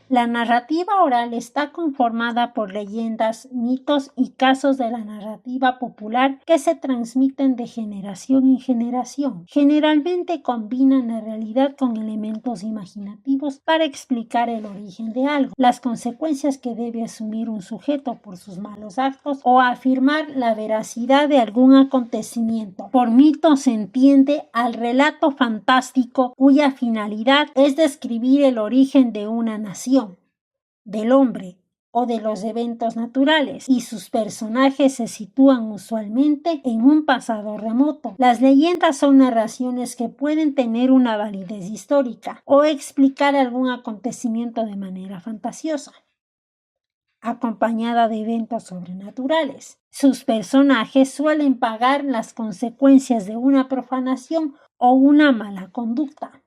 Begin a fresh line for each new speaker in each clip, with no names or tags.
La narrativa oral está conformada por leyendas, mitos y casos de la narrativa popular que se transmiten de generación en generación. Generalmente combinan la realidad con elementos imaginativos para explicar el origen de algo, las consecuencias que debe asumir un sujeto por sus malos actos o afirmar la veracidad de algún acontecimiento. Por mito se entiende al relato fantástico cuya finalidad es describir el origen de una nación, del hombre o de los eventos naturales, y sus personajes se sitúan usualmente en un pasado remoto. Las leyendas son narraciones que pueden tener una validez histórica o explicar algún acontecimiento de manera fantasiosa, acompañada de eventos sobrenaturales. Sus personajes suelen pagar las consecuencias de una profanación o una mala conducta.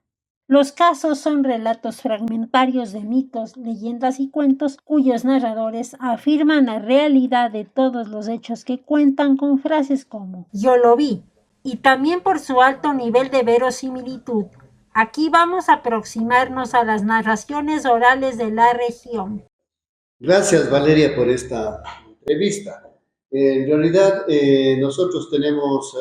Los casos son relatos fragmentarios de mitos, leyendas y cuentos cuyos narradores afirman la realidad de todos los hechos que cuentan con frases como "yo lo vi", y también por su alto nivel de verosimilitud. Aquí vamos a aproximarnos a las narraciones orales de la región.
Gracias, Valeria, por esta entrevista. En realidad, nosotros tenemos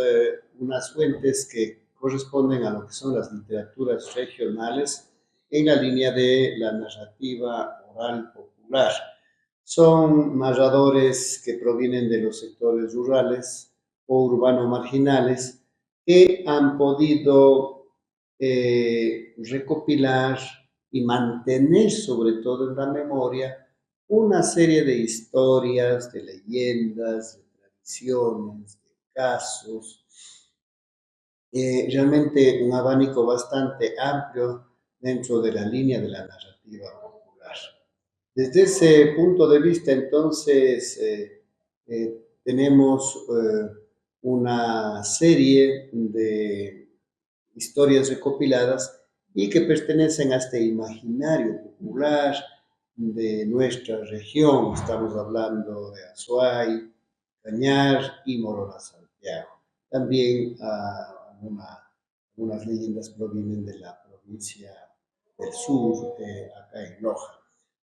unas fuentes que corresponden a lo que son las literaturas regionales en la línea de la narrativa oral popular. Son narradores que provienen de los sectores rurales o urbano marginales que han podido recopilar y mantener, sobre todo en la memoria, una serie de historias, de leyendas, de tradiciones, de casos, realmente un abanico bastante amplio dentro de la línea de la narrativa popular. Desde ese punto de vista, entonces, tenemos una serie de historias recopiladas y que pertenecen a este imaginario popular de nuestra región. Estamos hablando de Azuay, Cañar y Morona Santiago. También algunas leyendas provienen de la provincia del sur, acá en Loja.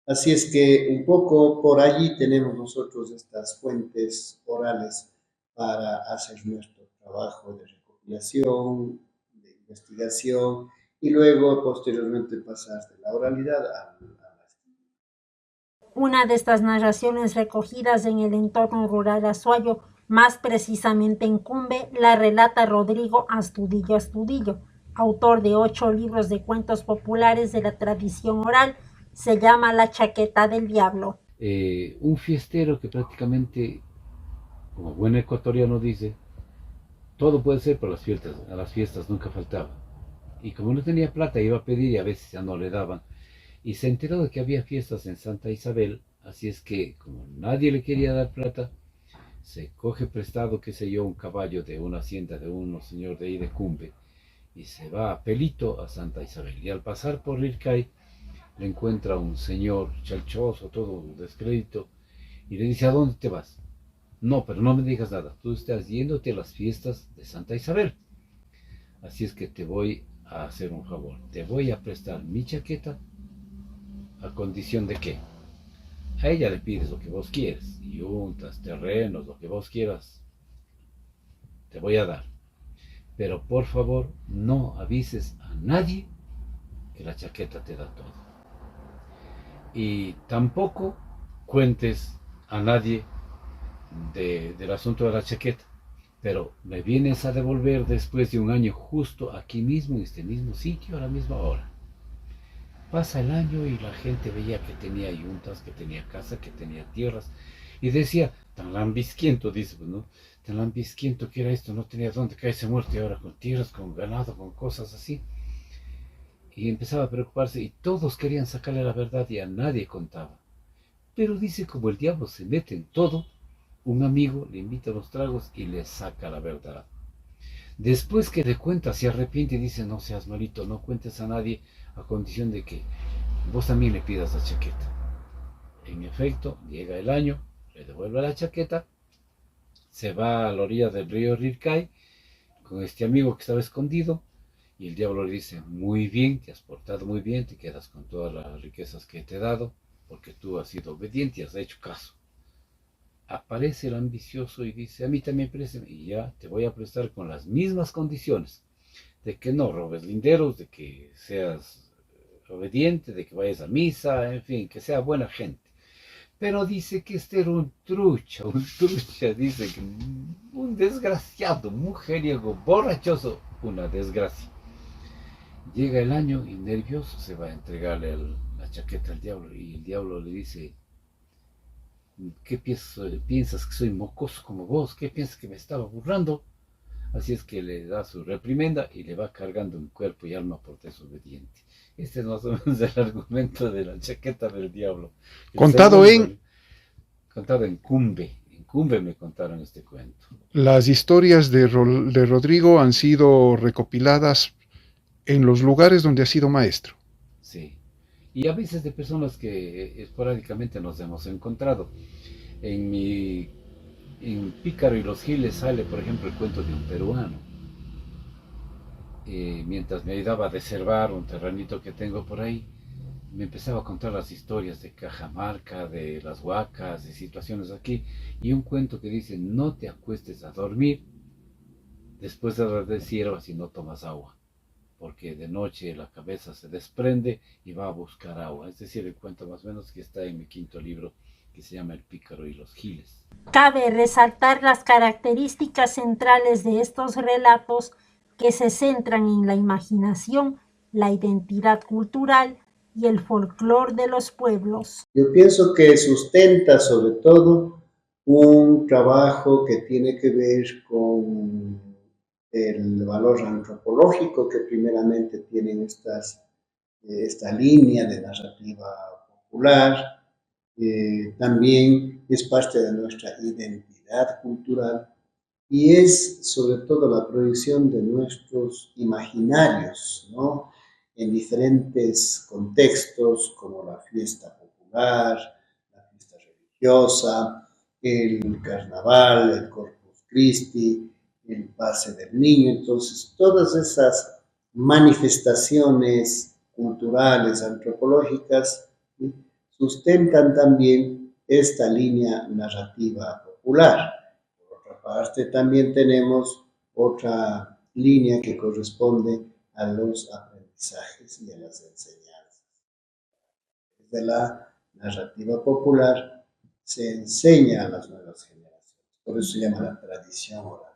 Así es que un poco por allí tenemos nosotros estas fuentes orales para hacer nuestro trabajo de recopilación, de investigación y luego posteriormente pasar de la oralidad a la escritura.
Una de estas narraciones recogidas en el entorno rural azuayo, más precisamente en Cumbe, la relata Rodrigo Astudillo Astudillo, autor de 8 libros de cuentos populares de la tradición oral. Se llama La chaqueta del diablo.
Un fiestero que prácticamente, como buen ecuatoriano dice, todo puede ser, pero a las fiestas nunca faltaba. Y como no tenía plata, iba a pedir y a veces ya no le daban. Y se enteró de que había fiestas en Santa Isabel, así es que, como nadie le quería dar plata, se coge prestado, qué sé yo, un caballo de una hacienda de un señor de ahí de Cumbe, y se va a pelito a Santa Isabel. Y al pasar por Rircay, le encuentra un señor chalchoso, todo descrédito, y le dice: ¿a dónde te vas? No, pero no me digas nada, tú estás yéndote a las fiestas de Santa Isabel. Así es que te voy a hacer un favor, te voy a prestar mi chaqueta a condición de que a ella le pides lo que vos quieres, yuntas, terrenos, lo que vos quieras, te voy a dar. Pero por favor, no avises a nadie que la chaqueta te da todo. Y tampoco cuentes a nadie del asunto de la chaqueta. Pero me vienes a devolver después de un año justo aquí mismo, en este mismo sitio, a la misma hora. Pasa el año y la gente veía que tenía yuntas, que tenía casa, que tenía tierras. Y decía: tan lambisquiento, dice, pues, ¿no? Tan lambisquiento que era esto, no tenía dónde caerse muerto, y ahora con tierras, con ganado, con cosas así. Y empezaba a preocuparse y todos querían sacarle la verdad y a nadie contaba. Pero dice, como el diablo se mete en todo, un amigo le invita a los tragos y le saca la verdad. Después que le cuenta, se arrepiente y dice: no seas malito, no cuentes a nadie, a condición de que vos también le pidas la chaqueta. En efecto, llega el año, le devuelve la chaqueta, se va a la orilla del río Rircay con este amigo que estaba escondido, Y el diablo le dice, muy bien, te has portado muy bien, te quedas con todas las riquezas que te he dado, porque tú has sido obediente y has hecho caso. Aparece el ambicioso y dice, a mí también préstame, y ya te voy a prestar con las mismas condiciones, de que no robes linderos, de que seas obediente, de que vayas a misa, en fin, que sea buena gente. Pero dice que este era un trucha, dice que un desgraciado, mujeriego, borrachoso, una desgracia. Llega el año y nervioso se va a entregarle la chaqueta al diablo y el diablo le dice, ¿qué piensas que soy mocoso como vos? ¿Qué piensas que me estaba burlando? Así es que le da su reprimenda y le va cargando en cuerpo y alma por desobediente. Este es más o menos el argumento de la chaqueta del diablo. El
Contado
segundo,
en
contado en Cumbe. En Cumbe me contaron este cuento.
las historias de Rodrigo han sido recopiladas en los lugares donde ha sido maestro.
Sí. Y a veces de personas que esporádicamente nos hemos encontrado. En mi en Pícaro y los Giles sale, por ejemplo, el cuento de un peruano. Mientras me ayudaba a deservar un terrenito que tengo por ahí, me empezaba a contar las historias de Cajamarca, de las huacas, de situaciones aquí, y un cuento que dice, no te acuestes a dormir después de las deshierbas y no tomas agua, porque de noche la cabeza se desprende y va a buscar agua. Es decir, el cuento más o menos que está en mi quinto libro, que se llama El Pícaro y los Giles.
Cabe resaltar las características centrales de estos relatos que se centran en la imaginación, la identidad cultural y el folclore de los pueblos.
Yo pienso que sustenta sobre todo un trabajo que tiene que ver con el valor antropológico que primeramente tienen esta línea de narrativa popular. También es parte de nuestra identidad cultural y es sobre todo la proyección de nuestros imaginarios, ¿no? En diferentes contextos como la fiesta popular, la fiesta religiosa, el carnaval, el Corpus Christi, el pase del niño. Entonces, todas esas manifestaciones culturales, antropológicas, ¿sí?, sustentan también esta línea narrativa popular. Por otra parte, también tenemos otra línea que corresponde a los aprendizajes y a las enseñanzas. De la narrativa popular se enseña a las nuevas generaciones, por eso se llama la tradición oral.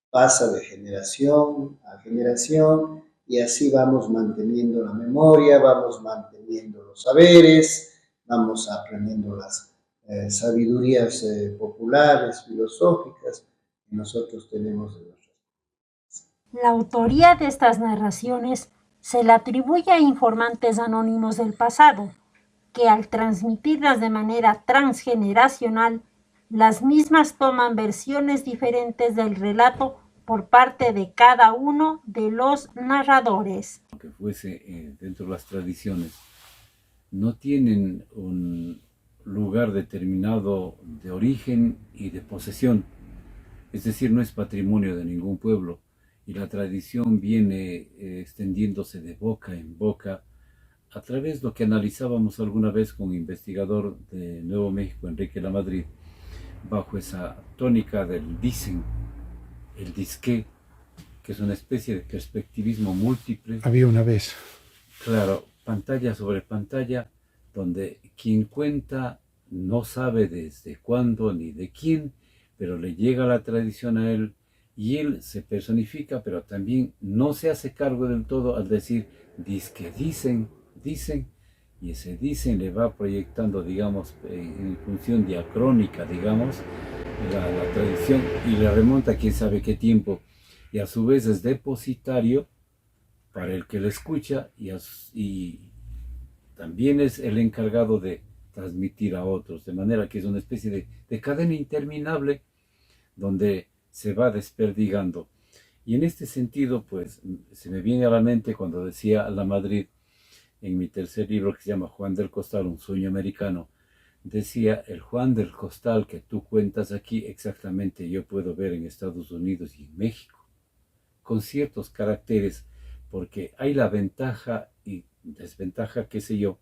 Pasa de generación a generación y así vamos manteniendo la memoria, vamos manteniendo los saberes, vamos aprendiendo las sabidurías populares, filosóficas que nosotros tenemos de nuestras.
La autoría de estas narraciones se le atribuye a informantes anónimos del pasado, que al transmitirlas de manera transgeneracional, las mismas toman versiones diferentes del relato por parte de cada uno de los narradores.
Aunque fuese dentro de las tradiciones, no tienen un lugar determinado de origen y de posesión, es decir, no es patrimonio de ningún pueblo, y la tradición viene extendiéndose de boca en boca a través de lo que analizábamos alguna vez con un investigador de Nuevo México, Enrique Lamadrid, bajo esa tónica del dicen, el disque, que es una especie de perspectivismo múltiple.
Había una vez.
Claro, pantalla sobre pantalla, donde quien cuenta no sabe desde cuándo ni de quién, pero le llega la tradición a él y él se personifica, pero también no se hace cargo del todo al decir, dicen, y ese dicen le va proyectando, digamos, en función diacrónica, digamos, la tradición y le remonta a quién sabe qué tiempo, y a su vez es depositario para el que lo escucha y también es el encargado de transmitir a otros, de manera que es una especie de cadena interminable donde se va desperdigando. Y en este sentido, pues, se me viene a la mente cuando decía Lamadrid, en mi tercer libro que se llama Juan del Costal, un sueño americano, decía, el Juan del Costal que tú cuentas aquí, exactamente yo puedo ver en Estados Unidos y en México, con ciertos caracteres, porque hay la ventaja y desventaja, qué sé yo,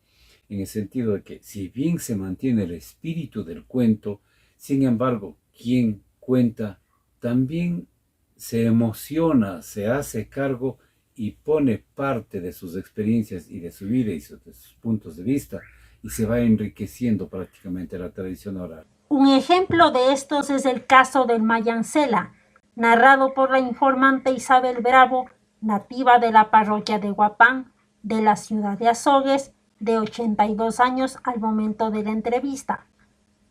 en el sentido de que si bien se mantiene el espíritu del cuento, sin embargo, quien cuenta también se emociona, se hace cargo y pone parte de sus experiencias y de su vida y de sus puntos de vista, y se va enriqueciendo prácticamente la tradición oral.
Un ejemplo de estos es el caso del Mayancela, narrado por la informante Isabel Bravo, nativa de la parroquia de Huapán, de la ciudad de Azogues, de 82 años al momento de la entrevista,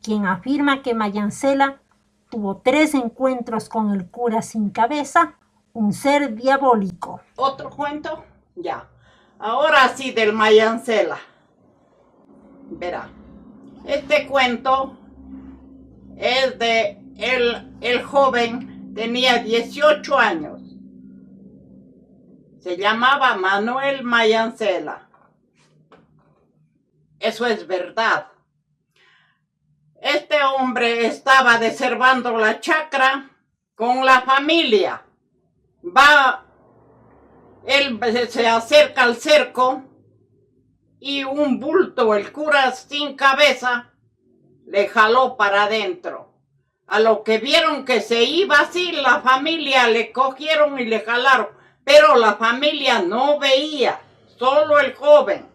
quien afirma que Mayancela tuvo 3 encuentros con el cura sin cabeza, un ser diabólico.
¿Otro cuento? Ya. Ahora sí del Mayancela. Verá. Este cuento es de el joven, tenía 18 años. Se llamaba Manuel Mayancela. Eso es verdad. Este hombre estaba deservando la chacra con la familia. Él se acerca al cerco y un bulto, el cura sin cabeza, le jaló para adentro. A lo que vieron que se iba así, la familia le cogieron y le jalaron, pero la familia no veía, solo el joven.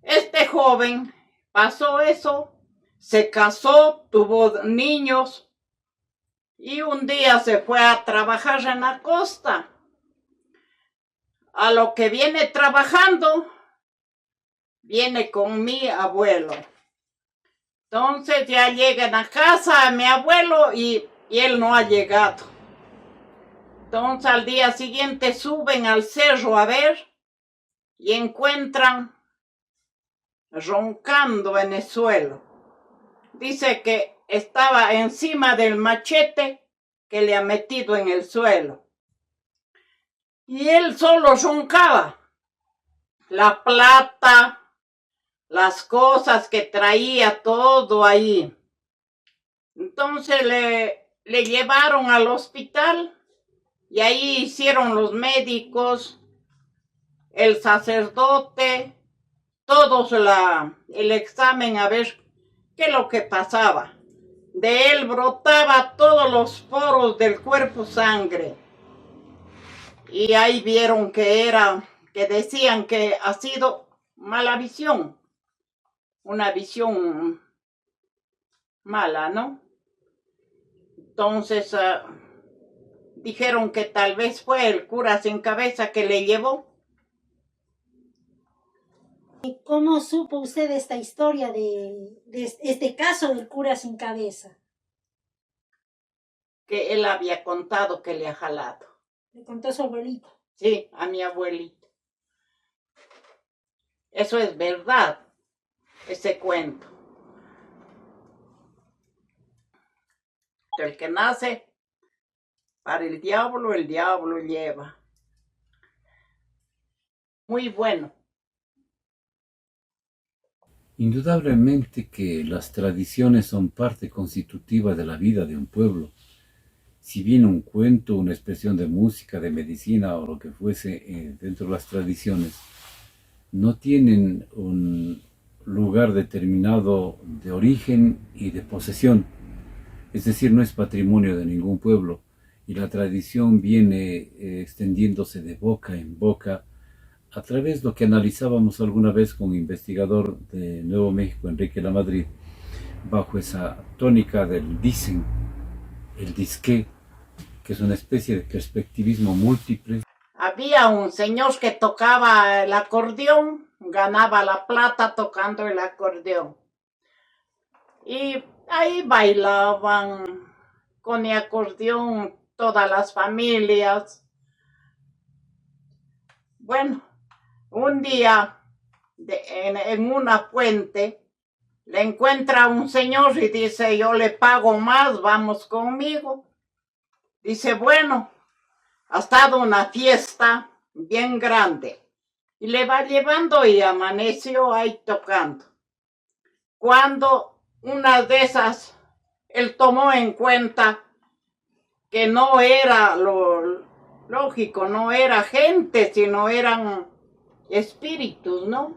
Este joven pasó eso, se casó, tuvo niños y un día se fue a trabajar en la costa. A lo que viene trabajando, viene con mi abuelo. Entonces ya llegan a casa a mi abuelo y él no ha llegado. Entonces al día siguiente suben al cerro a ver y encuentran roncando en el suelo. Dice que estaba encima del machete que le ha metido en el suelo. Y él solo roncaba. La plata, las cosas que traía, todo ahí. Entonces le llevaron al hospital y ahí hicieron los médicos, el sacerdote, todos el examen a ver qué es lo que pasaba. De él brotaba todos los poros del cuerpo sangre. Y ahí vieron que decían que ha sido mala visión. Una visión mala, ¿no? Entonces dijeron que tal vez fue el cura sin cabeza que le llevó.
¿Cómo supo usted esta historia de este caso del cura sin cabeza?
Que él había contado que le ha jalado.
Le contó su abuelito.
Sí, a mi abuelito. Eso es verdad, ese cuento. El que nace para el diablo lleva. Muy bueno.
Indudablemente que las tradiciones son parte constitutiva de la vida de un pueblo. Si bien un cuento, una expresión de música, de medicina o lo que fuese dentro de las tradiciones, no tienen un lugar determinado de origen y de posesión. Es decir, no es patrimonio de ningún pueblo y la tradición viene extendiéndose de boca en boca a través de lo que analizábamos alguna vez con un investigador de Nuevo México, Enrique Lamadrid, bajo esa tónica del dicen, el disque, que es una especie de perspectivismo múltiple.
Había un señor que tocaba el acordeón, ganaba la plata tocando el acordeón. Y ahí bailaban con el acordeón todas las familias. Bueno, un día en una fuente le encuentra un señor y dice, yo le pago más, vamos conmigo. Dice, bueno, ha estado una fiesta bien grande. Y le va llevando y amaneció ahí tocando. Cuando una de esas, él tomó en cuenta que no era Lógico, no era gente, sino eran espíritus, ¿no?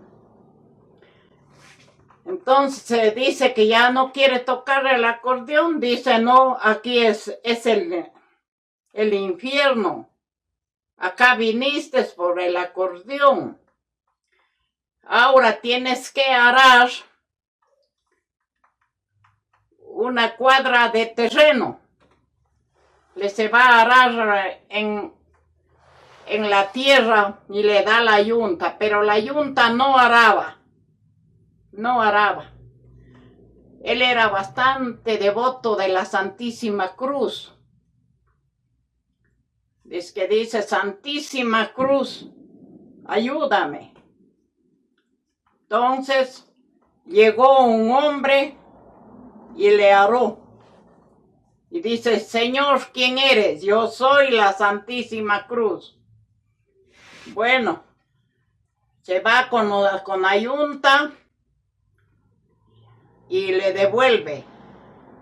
Entonces se dice que ya no quiere tocar el acordeón, dice, no, aquí es el infierno. Acá viniste por el acordeón. Ahora tienes que arar una cuadra de terreno. Le se va a arar en la tierra y le da la yunta, pero la yunta no araba. No araba. Él era bastante devoto de la Santísima Cruz. Es que dice, Santísima Cruz, ayúdame. Entonces llegó un hombre y le aró. Y dice, Señor, ¿quién eres? Yo soy la Santísima Cruz. Bueno, se va con la yunta y le devuelve.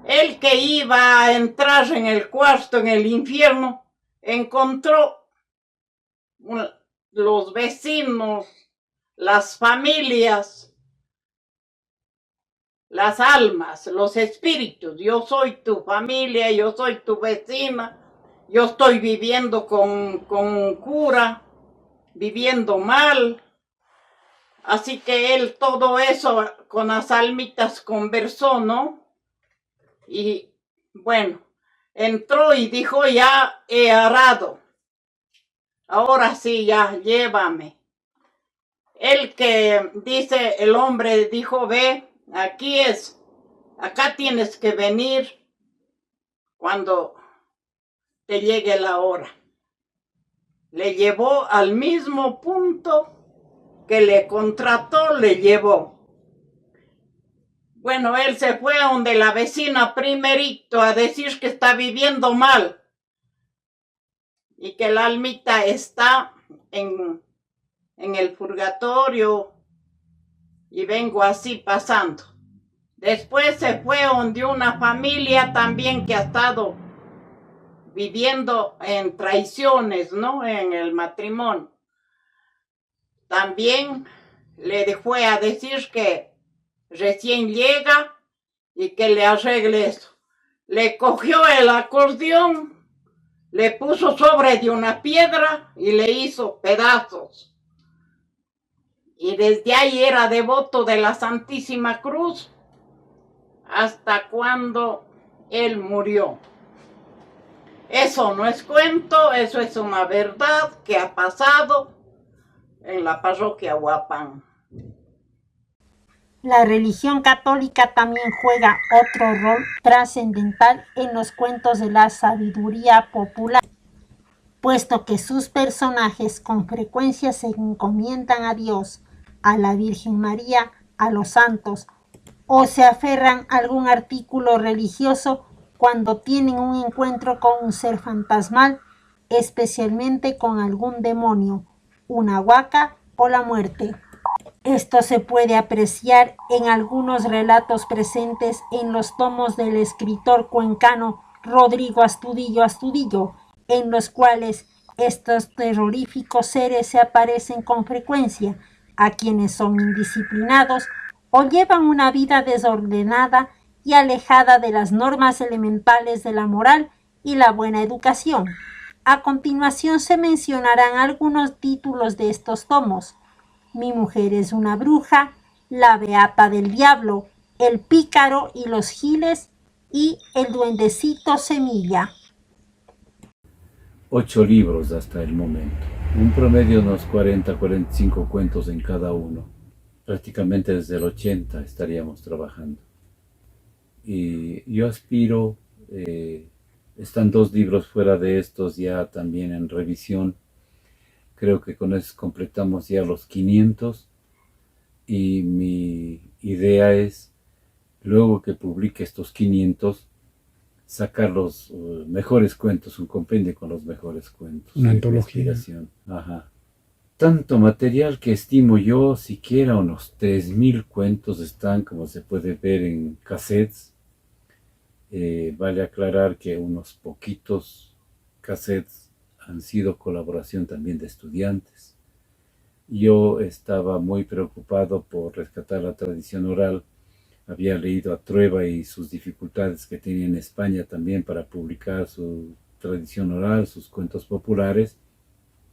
El que iba a entrar en el cuarto, en el infierno, encontró los vecinos, las familias, las almas, los espíritus. Yo soy tu familia, yo soy tu vecina, yo estoy viviendo con un cura, viviendo mal. Así que él todo eso con las almitas conversó, ¿no? Y bueno, entró y dijo, ya he arado. Ahora sí, ya, llévame. El que dice, el hombre dijo, ve, aquí es, acá tienes que venir cuando te llegue la hora. Le llevó al mismo punto que le contrató, le llevó. Bueno, él se fue a donde la vecina primerito a decir que está viviendo mal y que la almita está en el purgatorio y vengo así pasando. Después se fue donde una familia también que ha estado viviendo en traiciones, ¿no? En el matrimonio. También le fue a decir que recién llega y que le arregle eso. Le cogió el acordeón, le puso sobre de una piedra y le hizo pedazos. Y desde ahí era devoto de la Santísima Cruz hasta cuando él murió. Eso no es cuento, eso es una verdad que ha pasado en la parroquia Huapán.
La religión católica también juega otro rol trascendental en los cuentos de la sabiduría popular, puesto que sus personajes con frecuencia se encomiendan a Dios, a la Virgen María, a los santos, o se aferran a algún artículo religioso cuando tienen un encuentro con un ser fantasmal, especialmente con algún demonio, una huaca o la muerte. Esto se puede apreciar en algunos relatos presentes en los tomos del escritor cuencano Rodrigo Astudillo, en los cuales estos terroríficos seres se aparecen con frecuencia a quienes son indisciplinados o llevan una vida desordenada y alejada de las normas elementales de la moral y la buena educación. A continuación se mencionarán algunos títulos de estos tomos: Mi mujer es una bruja, La beata del diablo, El pícaro y los giles y El duendecito semilla.
8 libros hasta el momento, un promedio de unos 40-45 cuentos en cada uno. Prácticamente desde el 80 estaríamos trabajando. Y yo aspiro, están 2 libros fuera de estos ya también en revisión. Creo que con eso completamos ya los 500 y mi idea es, luego que publique estos 500, sacar los mejores cuentos, un compendio con los mejores cuentos.
Una antología.
Ajá. Tanto material que estimo yo, siquiera unos 3000 cuentos están, como se puede ver en cassettes. Vale aclarar que unos poquitos cassettes han sido colaboración también de estudiantes. Yo estaba muy preocupado por rescatar la tradición oral. Había leído a Trueba y sus dificultades que tenía en España también para publicar su tradición oral, sus cuentos populares.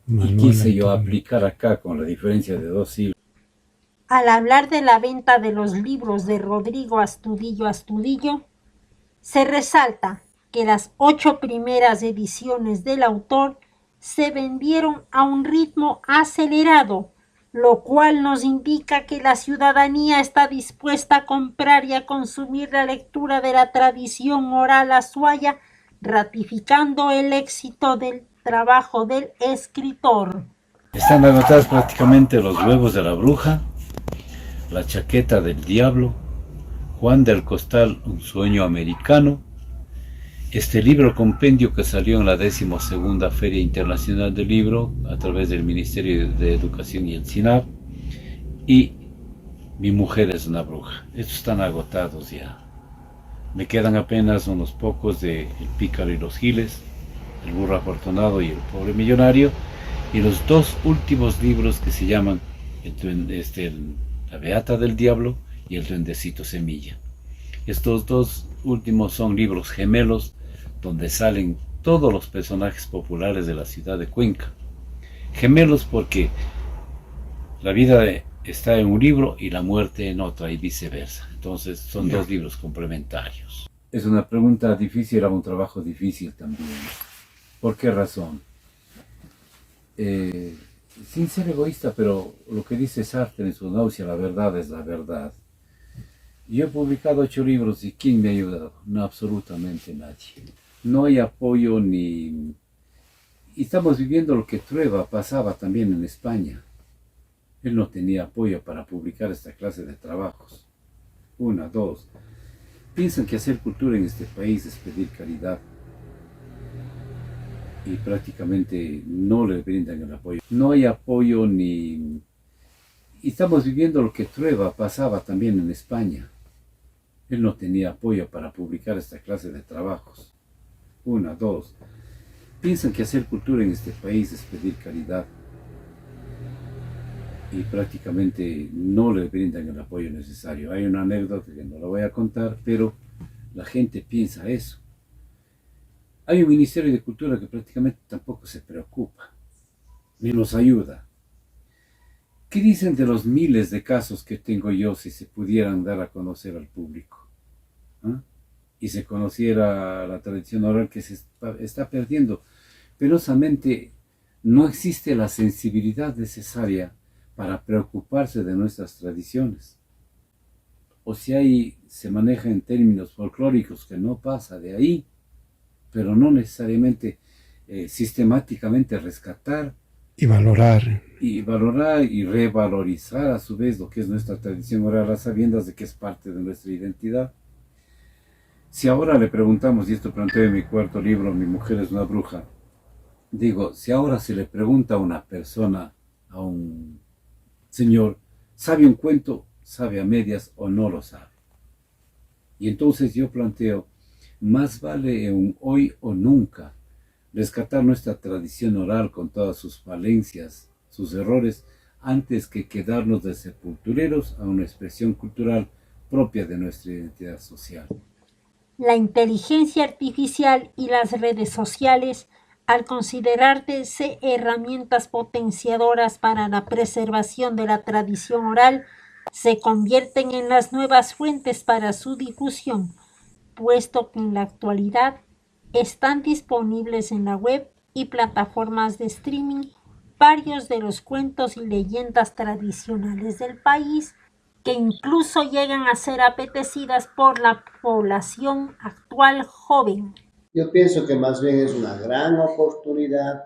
Y quise yo aplicar acá con la diferencia de 2 siglos.
Al hablar de la venta de los libros de Rodrigo Astudillo Astudillo, se resalta que las 8 primeras ediciones del autor se vendieron a un ritmo acelerado, lo cual nos indica que la ciudadanía está dispuesta a comprar y a consumir la lectura de la tradición oral azuaya, ratificando el éxito del trabajo del escritor.
Están agotados prácticamente Los huevos de la bruja, La chaqueta del diablo, Juan del Costal, un sueño americano, este libro compendio que salió en la 12ª Feria Internacional del Libro a través del Ministerio de Educación y el SINAP, y Mi mujer es una bruja. Estos están agotados ya. Me quedan apenas unos pocos de El pícaro y los giles, El burro afortunado y El pobre millonario, y los 2 últimos libros que se llaman La beata del diablo y El duendecito semilla. Estos 2 últimos son libros gemelos donde salen todos los personajes populares de la ciudad de Cuenca. Gemelos porque la vida está en un libro y la muerte en otro, y viceversa. Entonces son 2 libros complementarios. Es una pregunta difícil, era un trabajo difícil también. ¿Por qué razón? Sin ser egoísta, pero lo que dice Sartre en su náusea, la verdad es la verdad. Yo he publicado 8 libros y ¿quién me ha ayudado? No, absolutamente nadie. No hay apoyo ni... Y estamos viviendo lo que Trueba pasaba también en España. Él no tenía apoyo para publicar esta clase de trabajos. 1, 2. Piensan que hacer cultura en este país es pedir caridad. Y prácticamente no le brindan el apoyo. No hay apoyo ni... Y estamos viviendo lo que Trueba pasaba también en España. Él no tenía apoyo para publicar esta clase de trabajos. 1, 2. Piensan que hacer cultura en este país es pedir caridad. Y prácticamente no le brindan el apoyo necesario. Hay una anécdota que no la voy a contar, pero la gente piensa eso. Hay un Ministerio de Cultura que prácticamente tampoco se preocupa, ni nos ayuda. ¿Qué dicen de los miles de casos que tengo yo si se pudieran dar a conocer al público? ¿Ah? Y se conociera la tradición oral que se está perdiendo. Penosamente, no existe la sensibilidad necesaria para preocuparse de nuestras tradiciones. O si hay, se maneja en términos folclóricos que no pasa de ahí, pero no necesariamente sistemáticamente rescatar
y valorar
y revalorizar a su vez lo que es nuestra tradición oral, a sabiendas de que es parte de nuestra identidad. Si ahora le preguntamos, y esto planteo en mi 4º libro, Mi mujer es una bruja, digo, si ahora se le pregunta a una persona, a un señor, ¿sabe un cuento, sabe a medias o no lo sabe? Y entonces yo planteo, más vale un hoy o nunca rescatar nuestra tradición oral con todas sus falencias, sus errores, antes que quedarnos de sepultureros a una expresión cultural propia de nuestra identidad social.
La inteligencia artificial y las redes sociales, al considerarse herramientas potenciadoras para la preservación de la tradición oral, se convierten en las nuevas fuentes para su difusión, puesto que en la actualidad están disponibles en la web y plataformas de streaming varios de los cuentos y leyendas tradicionales del país, que incluso llegan a ser apetecidas por la población actual joven.
Yo pienso que más bien es una gran oportunidad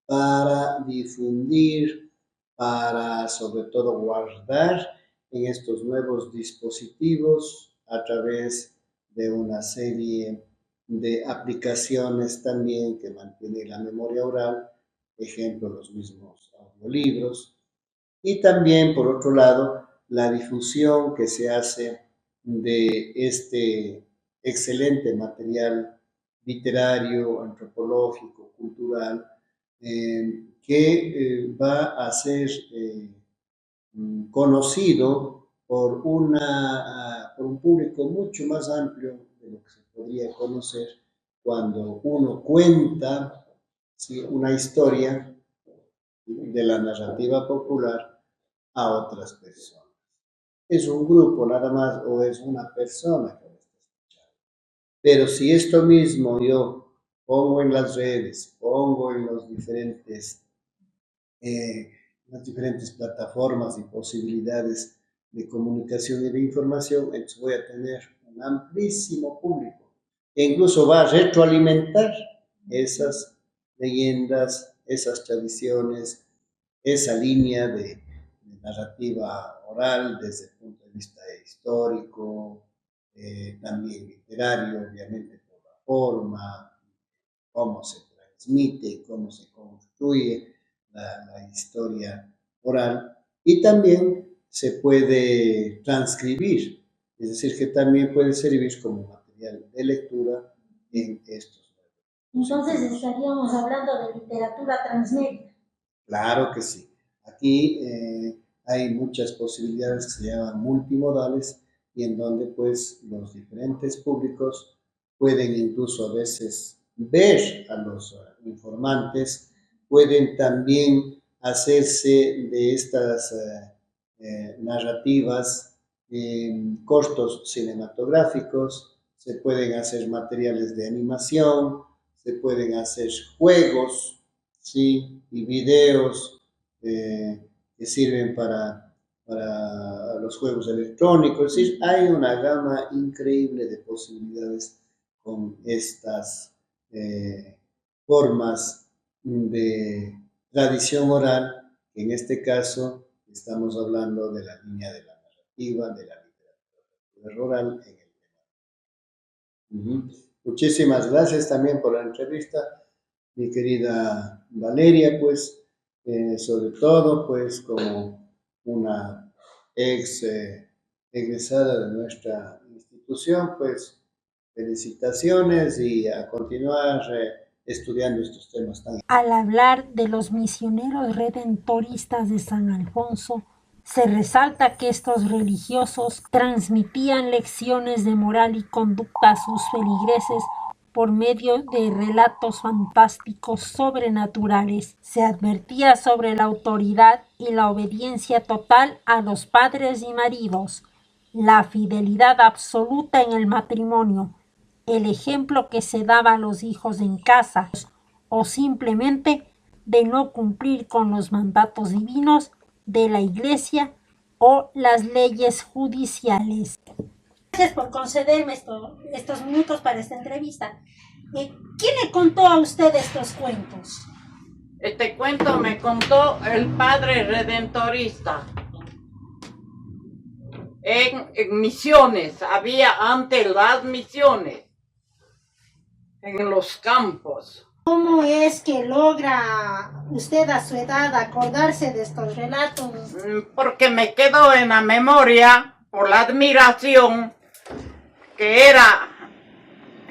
para difundir, para sobre todo guardar en estos nuevos dispositivos a través de una serie de aplicaciones también que mantienen la memoria oral, ejemplo, los mismos audiolibros, y también, por otro lado, la difusión que se hace de este excelente material literario, antropológico, cultural, que va a ser conocido por, por un público mucho más amplio de lo que se podría conocer cuando uno cuenta, ¿sí?, una historia de la narrativa popular a otras personas. Es un grupo nada más o es una persona que lo está escuchando. Pero si esto mismo yo pongo en las redes, pongo en las diferentes plataformas y posibilidades de comunicación y de información, entonces voy a tener un amplísimo público que incluso va a retroalimentar esas leyendas, esas tradiciones, esa línea de narrativa oral desde el punto de vista histórico, también literario, obviamente por la forma, cómo se transmite, cómo se construye la historia oral, y también se puede transcribir, es decir, que también puede servir como material de lectura en estos momentos.
Entonces estaríamos hablando de literatura transmedia.
Claro que sí. Aquí hay muchas posibilidades que se llaman multimodales y en donde pues los diferentes públicos pueden incluso a veces ver a los informantes, pueden también hacerse de estas narrativas cortos cinematográficos, se pueden hacer materiales de animación, se pueden hacer juegos, ¿sí?, y videos que sirven para los juegos electrónicos. Es decir, hay una gama increíble de posibilidades con estas formas de tradición oral, que en este caso estamos hablando de la línea de la narrativa, de la literatura oral en el tema. Muchísimas gracias también por la entrevista, mi querida Valeria, pues, sobre todo, pues, como una egresada de nuestra institución, pues, felicitaciones y a continuar estudiando estos temas tan.
Al hablar de los misioneros redentoristas de San Alfonso, se resalta que estos religiosos transmitían lecciones de moral y conducta a sus feligreses por medio de relatos fantásticos sobrenaturales. Se advertía sobre la autoridad y la obediencia total a los padres y maridos, la fidelidad absoluta en el matrimonio, el ejemplo que se daba a los hijos en casa, o simplemente de no cumplir con los mandatos divinos de la Iglesia o las leyes judiciales. Gracias por concederme estos minutos para esta entrevista. ¿Quién le contó a usted estos cuentos?
Este cuento me contó el padre redentorista. En misiones, había antes las misiones, en los campos.
¿Cómo es que logra usted a su edad acordarse de estos relatos?
Porque me quedó en la memoria por la admiración que era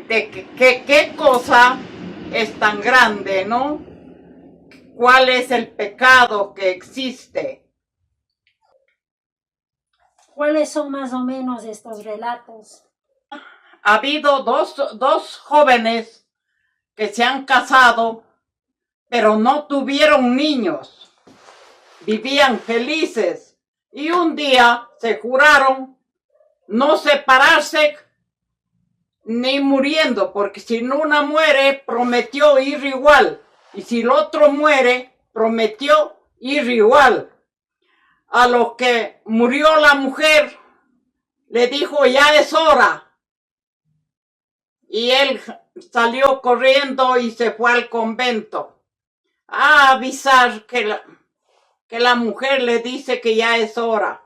de qué cosa es tan grande, ¿no? ¿Cuál es el pecado que existe?
¿Cuáles son más o menos estos relatos?
Ha habido dos jóvenes que se han casado, pero no tuvieron niños. Vivían felices y un día se juraron no separarse ni muriendo, porque si una muere, prometió ir igual. Y si el otro muere, prometió ir igual. A lo que murió la mujer, le dijo, ya es hora. Y él salió corriendo y se fue al convento a avisar que la mujer le dice que ya es hora.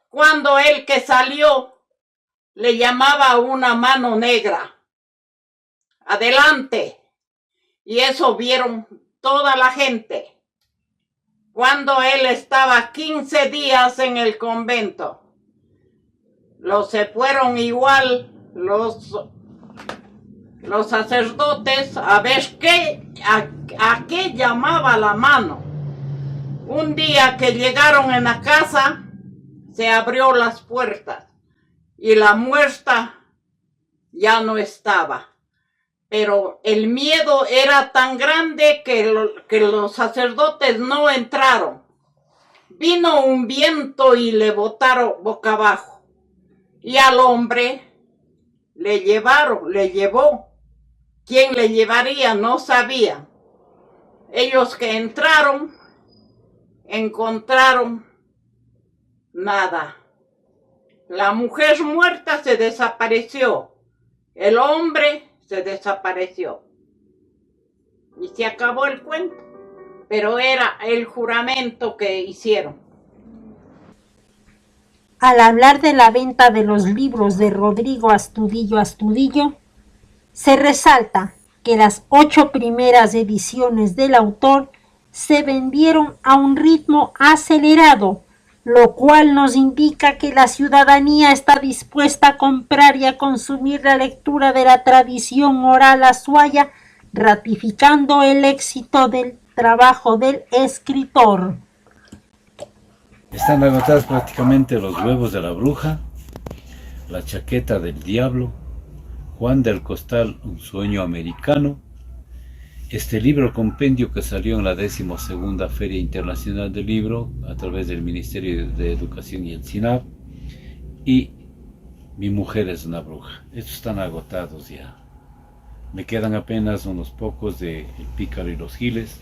Cuando él que salió, le llamaba una mano negra. Adelante. Y eso vieron toda la gente. Cuando él estaba 15 días en el convento, los se fueron igual, los los sacerdotes a ver a qué llamaba la mano. Un día que llegaron en la casa, se abrió las puertas y la muerta ya no estaba. Pero el miedo era tan grande que los sacerdotes no entraron. Vino un viento y le botaron boca abajo. Y al hombre le llevó. ¿Quién le llevaría? No sabían. Ellos que entraron, encontraron nada. La mujer muerta se desapareció. El hombre se desapareció. Y se acabó el cuento. Pero era el juramento que hicieron.
Al hablar de la venta de los libros de Rodrigo Astudillo Astudillo, se resalta que las 8 primeras ediciones del autor se vendieron a un ritmo acelerado, lo cual nos indica que la ciudadanía está dispuesta a comprar y a consumir la lectura de la tradición oral azuaya, ratificando el éxito del trabajo del escritor.
Están agotados prácticamente Los huevos de la bruja, La chaqueta del diablo, Juan del Costal, un sueño americano, este libro compendio que salió en la 12ª Feria Internacional del Libro a través del Ministerio de Educación y el SINAP, y Mi mujer es una bruja. Estos están agotados ya. Me quedan apenas unos pocos de El pícaro y los giles,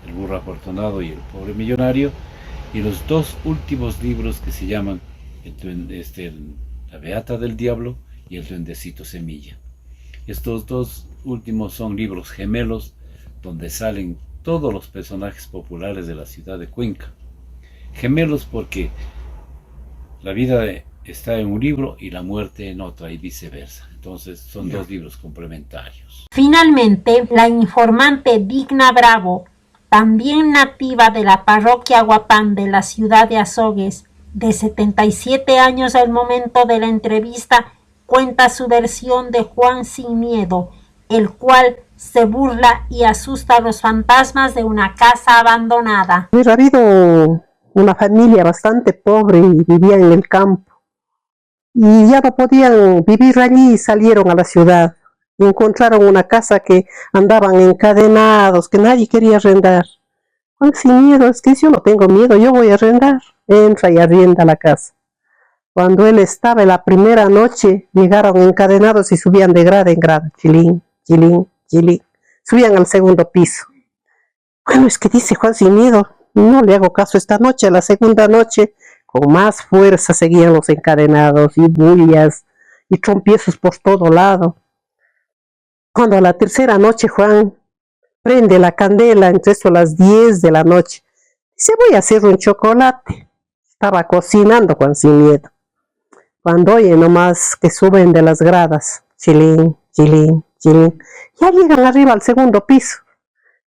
El burro afortunado y El pobre millonario, y los 2 últimos libros que se llaman La beata del diablo y El duendecito semilla. Estos 2 últimos son libros gemelos donde salen todos los personajes populares de la ciudad de Cuenca. Gemelos porque la vida está en un libro y la muerte en otra y viceversa. Entonces son 2 libros complementarios.
Finalmente, la informante Digna Bravo, también nativa de la parroquia Huapán de la ciudad de Azogues, de 77 años al momento de la entrevista, cuenta su versión de Juan sin miedo, el cual se burla y asusta a los fantasmas de una casa abandonada.
Hubiera habido una familia bastante pobre y vivía en el campo. Y ya no podían vivir allí y salieron a la ciudad. Y encontraron una casa que andaban encadenados, que nadie quería arrendar. Juan sin miedo, es que yo no tengo miedo, yo voy a arrendar. Entra y arrienda la casa. Cuando él estaba en la primera noche, llegaron encadenados y subían de grada en grada. Chilín, chilín, chilín. Subían al 2º piso. Bueno, es que dice Juan sin miedo, no le hago caso esta noche. La segunda noche, con más fuerza seguían los encadenados y bullas y trompiezos por todo lado. Cuando a la tercera noche Juan prende la candela, entre eso a las 10 de la noche, dice, voy a hacer un chocolate. Estaba cocinando Juan sin miedo. Cuando oye nomás que suben de las gradas, chilín, chilín, chilín, ya llegan arriba al 2º piso.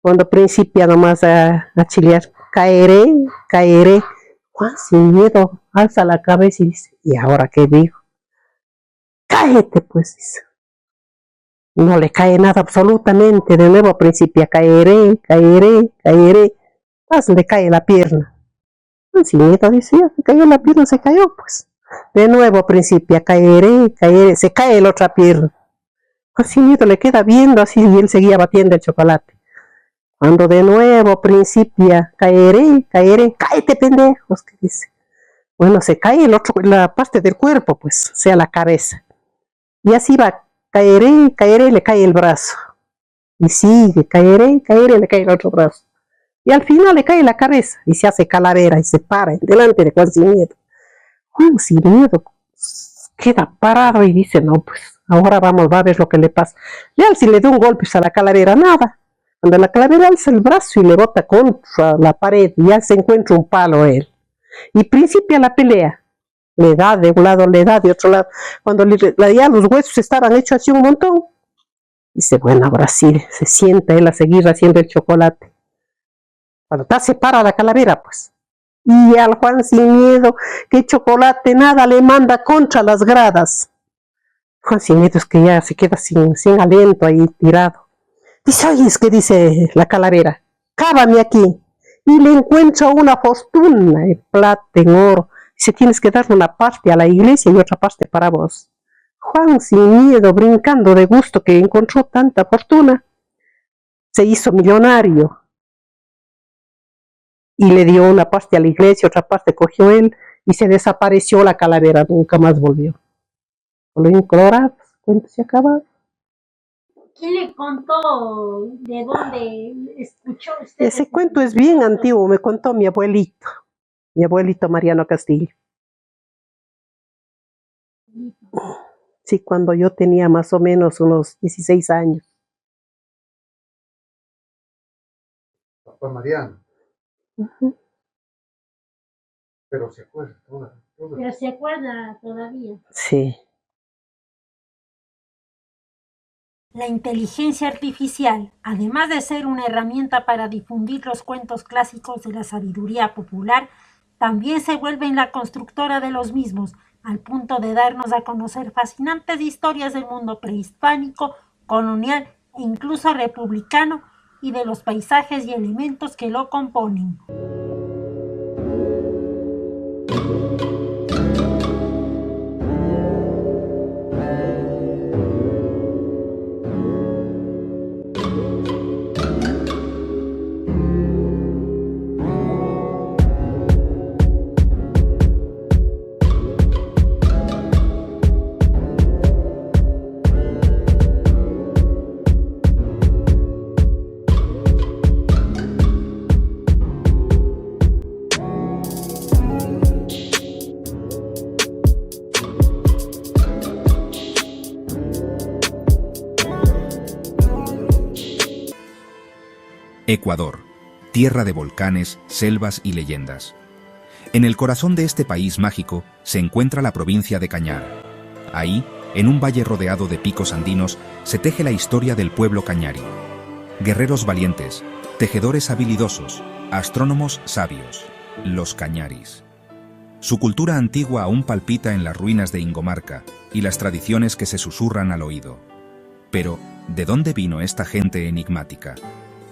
Cuando principia nomás a chilear, caeré, caeré. Juan sin miedo alza la cabeza y dice, ¿y ahora qué digo? Cáete, pues, dice. No le cae nada absolutamente. De nuevo principia, caeré, caeré, caeré. Pues le cae la pierna. Juan sin miedo dice, ya se cayó la pierna, se cayó, pues. De nuevo principia, caeré, caeré. Se cae la otra pierna. Juan sin miedo le queda viendo así y él seguía batiendo el chocolate. Cuando de nuevo principia, caeré, caeré, cáete pendejos, que dice. Bueno, se cae la parte del cuerpo, pues, sea la cabeza. Y así va, caeré, caeré, le cae el brazo. Y sigue, caeré, caeré, le cae el otro brazo. Y al final le cae la cabeza y se hace calavera y se para delante de Juan sin miedo. Juan sin miedo queda parado y dice, no, pues, ahora vamos, va a ver lo que le pasa. Y al si le da un golpe a la calavera, nada. Cuando la calavera alza el brazo y le bota contra la pared, ya se encuentra un palo él. Y principia la pelea. Le da de un lado, le da de otro lado. Cuando ya los huesos estaban hechos así un montón. Dice, bueno, ahora sí, se sienta él a seguir haciendo el chocolate. Cuando está se para la calavera, pues. Y al Juan sin miedo, que chocolate nada le manda contra las gradas. Juan sin miedo es que ya se queda sin aliento ahí tirado. Dice, oye, es que dice la calavera, cávame aquí. Y le encuentra una fortuna en plata, en oro. Dice, tienes que darle una parte a la iglesia y otra parte para vos. Juan, sin miedo, brincando de gusto que encontró tanta fortuna, se hizo millonario. Y le dio una parte a la iglesia, otra parte cogió él, y se desapareció la calavera, nunca más volvió. Lo colorado, cuento se acaba.
¿Quién le contó de dónde escuchó usted?
Ese cuento es bien antiguo, me contó mi abuelito Mariano Castillo. Sí, cuando yo tenía más o menos unos 16 años.
Papá Mariano.
Uh-huh.
Pero se acuerda toda.
Pero se acuerda todavía.
Sí.
La inteligencia artificial, además de ser una herramienta para difundir los cuentos clásicos de la sabiduría popular, también se vuelve en la constructora de los mismos, al punto de darnos a conocer fascinantes historias del mundo prehispánico, colonial e incluso republicano y de los paisajes y elementos que lo componen.
Ecuador, tierra de volcanes, selvas y leyendas. En el corazón de este país mágico se encuentra la provincia de Cañar. Ahí, en un valle rodeado de picos andinos, se teje la historia del pueblo cañari. Guerreros valientes, tejedores habilidosos, astrónomos sabios, los cañaris. Su cultura antigua aún palpita en las ruinas de Ingomarca y las tradiciones que se susurran al oído. Pero, ¿de dónde vino esta gente enigmática?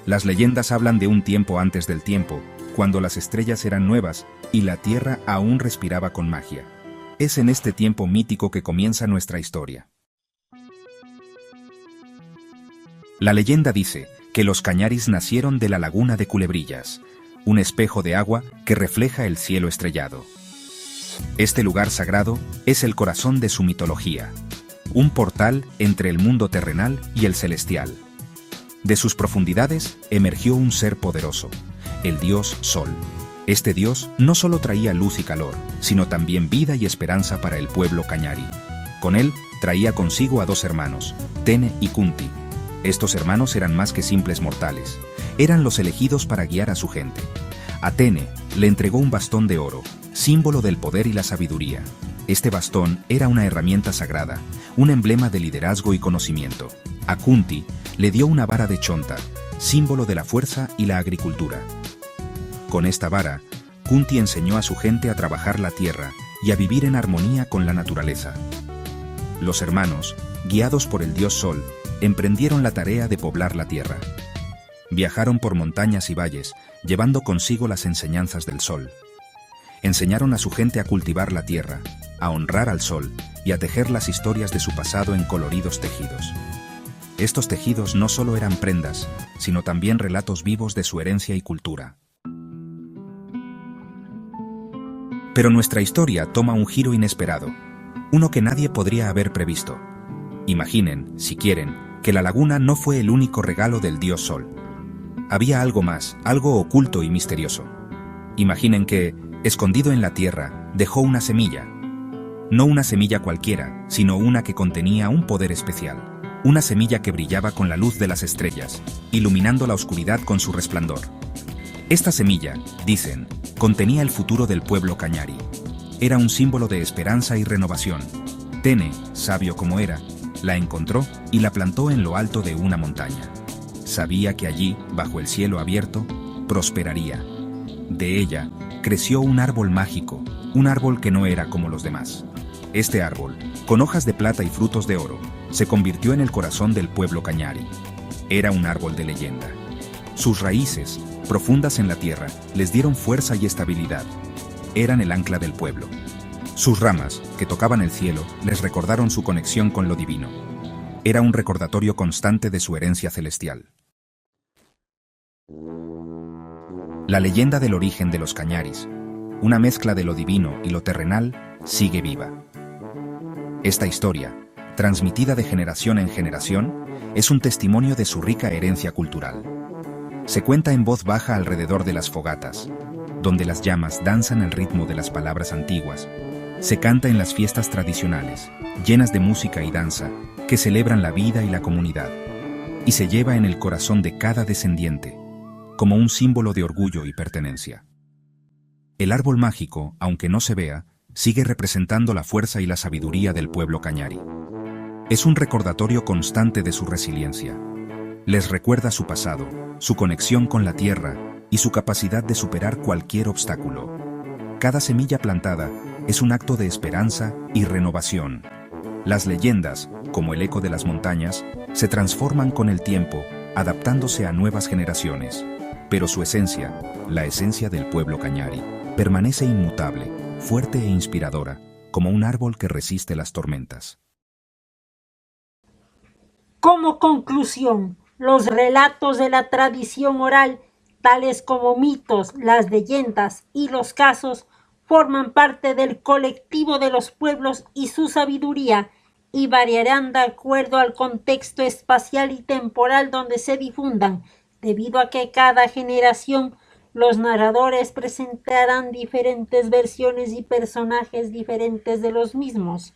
Las leyendas hablan de un tiempo antes del tiempo, cuando las estrellas eran nuevas y la tierra aún respiraba con magia. Es en este tiempo mítico que comienza nuestra historia. La leyenda dice que los cañaris nacieron de la laguna de Culebrillas, un espejo de agua que refleja el cielo estrellado. Este lugar sagrado es el corazón de su mitología, un portal entre el mundo terrenal y el celestial. De sus profundidades emergió un ser poderoso, el dios Sol. Este dios no solo traía luz y calor, sino también vida y esperanza para el pueblo cañari. Con él traía consigo a dos hermanos, Tene y Kunti. Estos hermanos eran más que simples mortales, eran los elegidos para guiar a su gente. A Tene le entregó un bastón de oro, símbolo del poder y la sabiduría. Este bastón era una herramienta sagrada, un emblema de liderazgo y conocimiento. A Kunti le dio una vara de chonta, símbolo de la fuerza y la agricultura. Con esta vara, Kunti enseñó a su gente a trabajar la tierra y a vivir en armonía con la naturaleza. Los hermanos, guiados por el dios Sol, emprendieron la tarea de poblar la tierra. Viajaron por montañas y valles, llevando consigo las enseñanzas del Sol. Enseñaron a su gente a cultivar la tierra, a honrar al Sol y a tejer las historias de su pasado en coloridos tejidos. Estos tejidos no solo eran prendas, sino también relatos vivos de su herencia y cultura. Pero nuestra historia toma un giro inesperado, uno que nadie podría haber previsto. Imaginen, si quieren, que la laguna no fue el único regalo del dios Sol. Había algo más, algo oculto y misterioso. Imaginen que, escondido en la tierra, dejó una semilla. No una semilla cualquiera, sino una que contenía un poder especial. Una semilla que brillaba con la luz de las estrellas, iluminando la oscuridad con su resplandor. Esta semilla, dicen, contenía el futuro del pueblo cañari. Era un símbolo de esperanza y renovación. Tene, sabio como era, la encontró y la plantó en lo alto de una montaña. Sabía que allí, bajo el cielo abierto, prosperaría. De ella, creció un árbol mágico, un árbol que no era como los demás. Este árbol, con hojas de plata y frutos de oro, se convirtió en el corazón del pueblo cañari. Era un árbol de leyenda. Sus raíces, profundas en la tierra, les dieron fuerza y estabilidad. Eran el ancla del pueblo. Sus ramas, que tocaban el cielo, les recordaron su conexión con lo divino. Era un recordatorio constante de su herencia celestial. La leyenda del origen de los cañaris, una mezcla de lo divino y lo terrenal, sigue viva. Esta historia, transmitida de generación en generación, es un testimonio de su rica herencia cultural. Se cuenta en voz baja alrededor de las fogatas, donde las llamas danzan al ritmo de las palabras antiguas. Se canta en las fiestas tradicionales, llenas de música y danza, que celebran la vida y la comunidad. Y se lleva en el corazón de cada descendiente, como un símbolo de orgullo y pertenencia. El árbol mágico, aunque no se vea, sigue representando la fuerza y la sabiduría del pueblo cañari. Es un recordatorio constante de su resiliencia. Les recuerda su pasado, su conexión con la tierra y su capacidad de superar cualquier obstáculo. Cada semilla plantada es un acto de esperanza y renovación. Las leyendas, como el eco de las montañas, se transforman con el tiempo, adaptándose a nuevas generaciones. Pero su esencia, la esencia del pueblo cañari, permanece inmutable, fuerte e inspiradora, como un árbol que resiste las tormentas.
Como conclusión, los relatos de la tradición oral, tales como mitos, las leyendas y los casos, forman parte del colectivo de los pueblos y su sabiduría, y variarán de acuerdo al contexto espacial y temporal donde se difundan, debido a que cada generación los narradores presentarán diferentes versiones y personajes diferentes de los mismos.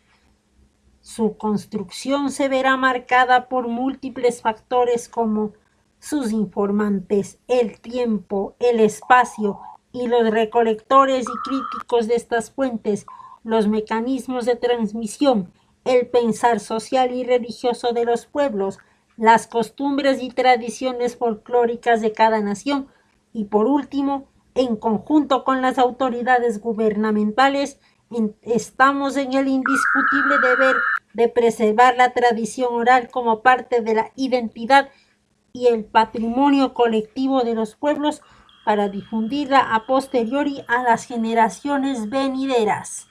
Su construcción se verá marcada por múltiples factores como sus informantes, el tiempo, el espacio y los recolectores y críticos de estas fuentes, los mecanismos de transmisión, el pensar social y religioso de los pueblos, las costumbres y tradiciones folclóricas de cada nación y, por último, en conjunto con las autoridades gubernamentales, estamos en el indiscutible deber de preservar la tradición oral como parte de la identidad y el patrimonio colectivo de los pueblos para difundirla a posteriori a las generaciones venideras.